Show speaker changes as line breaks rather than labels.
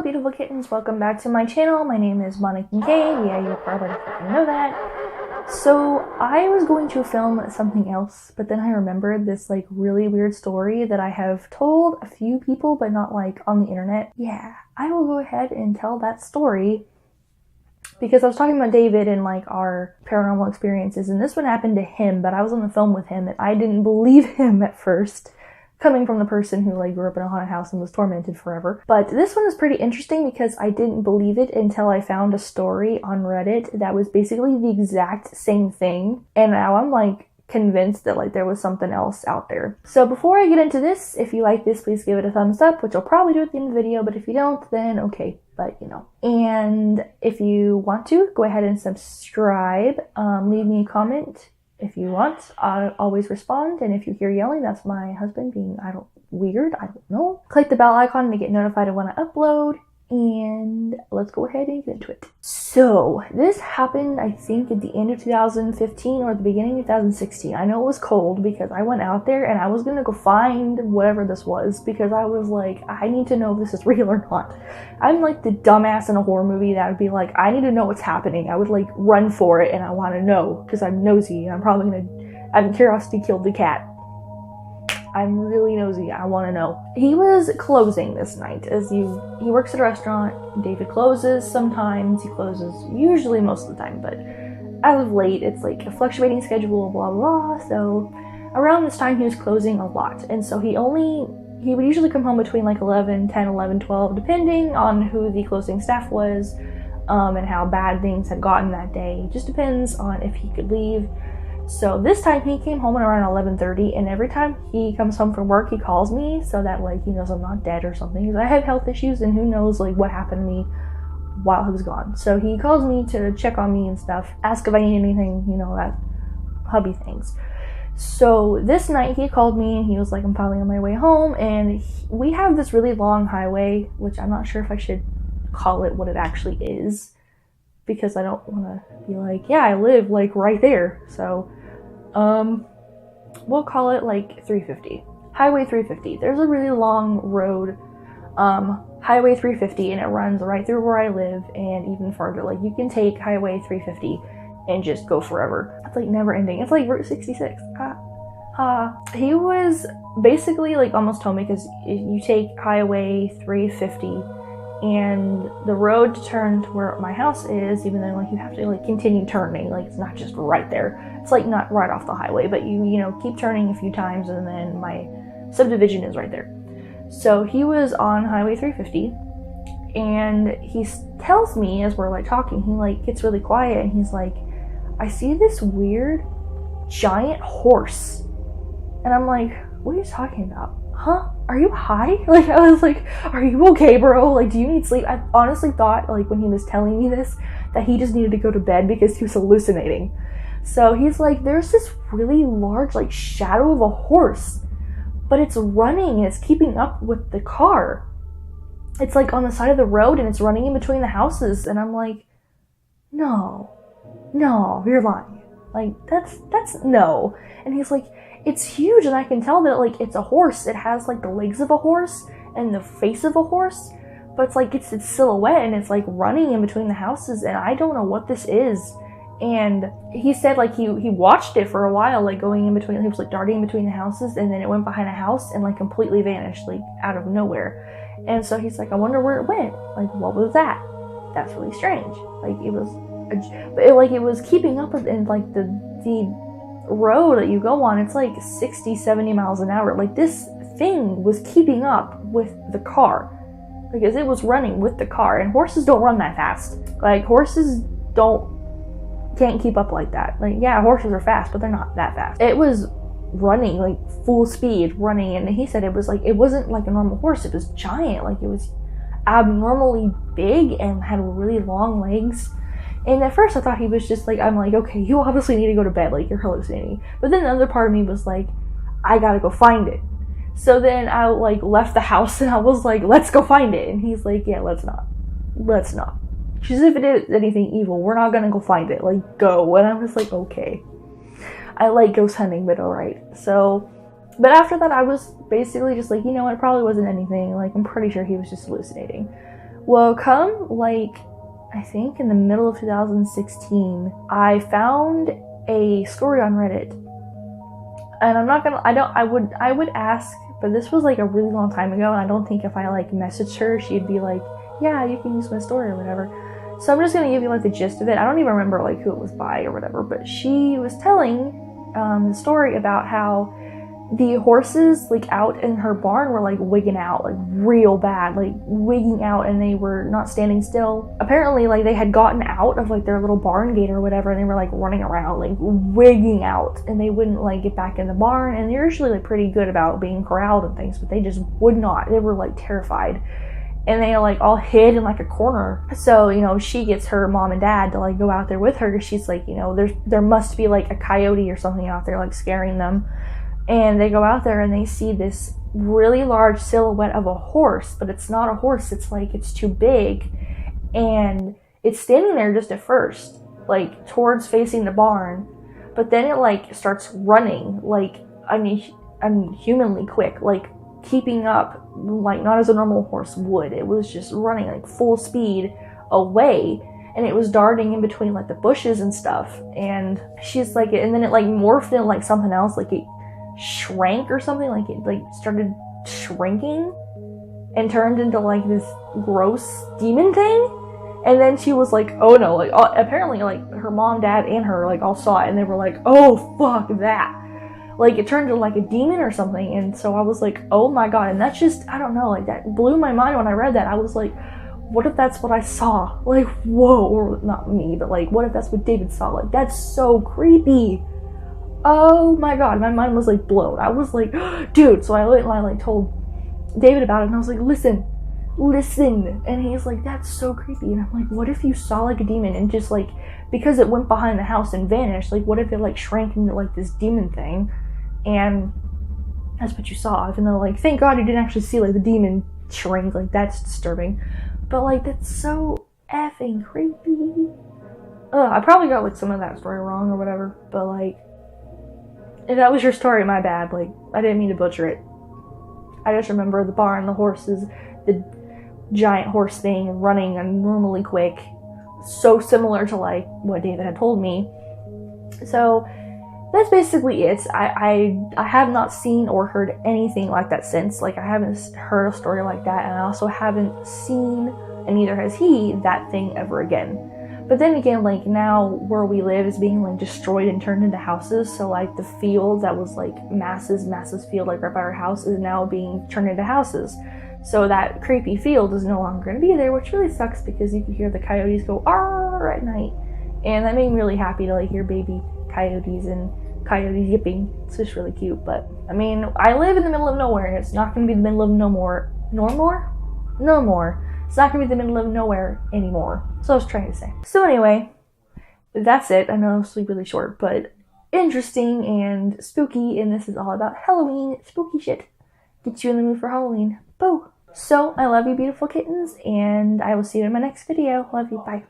beautiful kittens, welcome back to my channel. My name is KinKade. Yeah, you probably fucking know that. So I was going to film something else, but then I remembered this like really weird story that I have told a few people, but not like on the internet. Yeah, I will go ahead and tell that story because I was talking about David and like our paranormal experiences, and this one happened to him, but I was on the phone with him and I didn't believe him at first. Coming from the person who like grew up in a haunted house and was tormented forever. But this one is pretty interesting because I didn't believe it until I found a story on Reddit that was basically the exact same thing. And now I'm like convinced that like there was something else out there. So before I get into this, if you like this, please give it a thumbs up, which I'll probably do at the end of the video, but if you don't, then okay. But you know. And if you want to, go ahead and subscribe. Leave me a comment. If you want, I'll always respond, and if you hear yelling, that's my husband being, weird, I don't know. Click the bell icon to get notified of when I upload, and let's go ahead and get into it. So, this happened, I think, at the end of 2015 or the beginning of 2016. I know it was cold because I went out there and I was gonna go find whatever this was because I was like, I need to know if this is real or not. I'm like the dumbass in a horror movie that would be like, I need to know what's happening. I would like run for it and I want to know because I'm nosy and I'm probably gonna, curiosity killed the cat. I'm really nosy. I want to know. He was closing this night he works at a restaurant. David closes sometimes. He closes usually most of the time, but as of late, it's like a fluctuating schedule, blah, blah. So around this time, he was closing a lot. And so he would usually come home between like 11, 10, 11, 12, depending on who the closing staff was and how bad things had gotten that day. It just depends on if he could leave. So this time he came home at around 11:30, and every time he comes home from work, he calls me so that like he knows I'm not dead or something. Because I have health issues, and who knows like what happened to me while he was gone. So he calls me to check on me and stuff, ask if I need anything, you know, that hubby things. So this night he called me and he was like, I'm probably on my way home, and we have this really long highway, which I'm not sure if I should call it what it actually is, because I don't want to be like, yeah, I live like right there. So, we'll call it like 350. Highway 350. There's a really long road, Highway 350, and it runs right through where I live and even farther. Like you can take Highway 350 and just go forever. It's like never ending. It's like Route 66. He was basically like almost told me because you take Highway 350 and the road to turn to where my house is, even though like you have to like continue turning, like it's not just right there. It's like not right off the highway, but you know, keep turning a few times and then my subdivision is right there. So he was on Highway 350 and he tells me as we're like talking, he like gets really quiet and he's like, I see this weird giant horse. And I'm like, what are you talking about? Huh? Are you high? Like, I was like, are you okay, bro? Like, do you need sleep? I honestly thought, like, when he was telling me this, that he just needed to go to bed because he was hallucinating. So he's like, there's this really large, like, shadow of a horse, but it's running and it's keeping up with the car. It's, like, on the side of the road and it's running in between the houses. And I'm like, no, you're lying. Like, that's no. And he's like, it's huge, and I can tell that, like, it's a horse. It has, like, the legs of a horse and the face of a horse, but it's, like, it's its silhouette, and it's, like, running in between the houses, and I don't know what this is. And he said, like, he watched it for a while, like, going in between, he was, like, darting in between the houses, and then it went behind a house and, like, completely vanished, like, out of nowhere. And so he's like, I wonder where it went. Like, what was that? That's really strange. Like, it was, but it was keeping up with, and, like, the road that you go on, it's like 60-70 miles an hour. Like this thing was keeping up with the car because it was running with the car, and horses don't run that fast. Like horses can't keep up like that. Like yeah, horses are fast, but they're not that fast. It was running like full speed running, and he said it was like, it wasn't like a normal horse, it was giant. Like it was abnormally big and had really long legs. And at first I thought he was just like, I'm like, okay, you obviously need to go to bed, like you're hallucinating. But then the other part of me was like, I gotta go find it. So then I like left the house and I was like, let's go find it. And he's like, yeah, let's not. Because if it is anything evil, we're not gonna go find it, like go. And I was like, okay. I like ghost hunting, but alright. So, but after that I was basically just like, you know, it probably wasn't anything. Like I'm pretty sure he was just hallucinating. Well, come like, I think in the middle of 2016, I found a story on Reddit. And I'm not gonna, I would ask, but this was like a really long time ago, and I don't think if I like messaged her, she'd be like, yeah, you can use my story or whatever. So I'm just gonna give you like the gist of it. I don't even remember like who it was by or whatever, but she was telling the story about how the horses like out in her barn were like wigging out, like real bad, like wigging out, and they were not standing still. Apparently like they had gotten out of like their little barn gate or whatever, and they were like running around like wigging out, and they wouldn't like get back in the barn. And they're usually like pretty good about being corralled and things, but they just would not. They were like terrified, and they like all hid in like a corner. So, you know, she gets her mom and dad to like go out there with her, because she's like, you know, there must be like a coyote or something out there like scaring them. And they go out there and they see this really large silhouette of a horse, but it's not a horse. It's like, it's too big. And it's standing there just at first, like towards facing the barn. But then it like starts running, like, unhumanly quick, like keeping up, like not as a normal horse would. It was just running like full speed away. And it was darting in between like the bushes and stuff. And she's like, and then it like morphed into like something else, like it shrank or something, like it like started shrinking and turned into like this gross demon thing. And then she was like, oh no, like apparently like her mom, dad, and her like all saw it, and they were like, oh fuck that, like it turned into like a demon or something. And so I was like, oh my god. And that's just, I don't know, like that blew my mind when I read that. I was like, what if that's what I saw? Like, whoa. Or not me, but like, what if that's what David saw? Like, that's so creepy. Oh my god, my mind was like blown. I was like, dude. So I like told David about it, and I was like, listen. And he's like, that's so creepy. And I'm like, what if you saw like a demon and just like, because it went behind the house and vanished, like what if it like shrank into like this demon thing, and that's what you saw? Even though like, thank god you didn't actually see like the demon shrink, like that's disturbing. But like, that's so effing creepy. I probably got like some of that story wrong or whatever, but like, if that was your story, my bad. Like, I didn't mean to butcher it. I just remember the barn, the horses, the giant horse thing running abnormally quick. So similar to like what David had told me. So that's basically it. I have not seen or heard anything like that since. Like, I haven't heard a story like that, and I also haven't seen, and neither has he, that thing ever again. But then again, like now where we live is being like destroyed and turned into houses. So like the field that was like massive field like right by our house is now being turned into houses. So that creepy field is no longer going to be there, which really sucks because you can hear the coyotes go "arr" at night. And that made me really happy to like hear baby coyotes and coyotes yipping. It's just really cute. But I mean, I live in the middle of nowhere, and it's not going to be the middle of no more. It's not going to be the middle of nowhere anymore. So I was trying to say. So anyway, that's it. I know it's really short, but interesting and spooky, and this is all about Halloween spooky shit. Get you in the mood for Halloween. Boo! So, I love you beautiful kittens, and I will see you in my next video. Love you. Bye.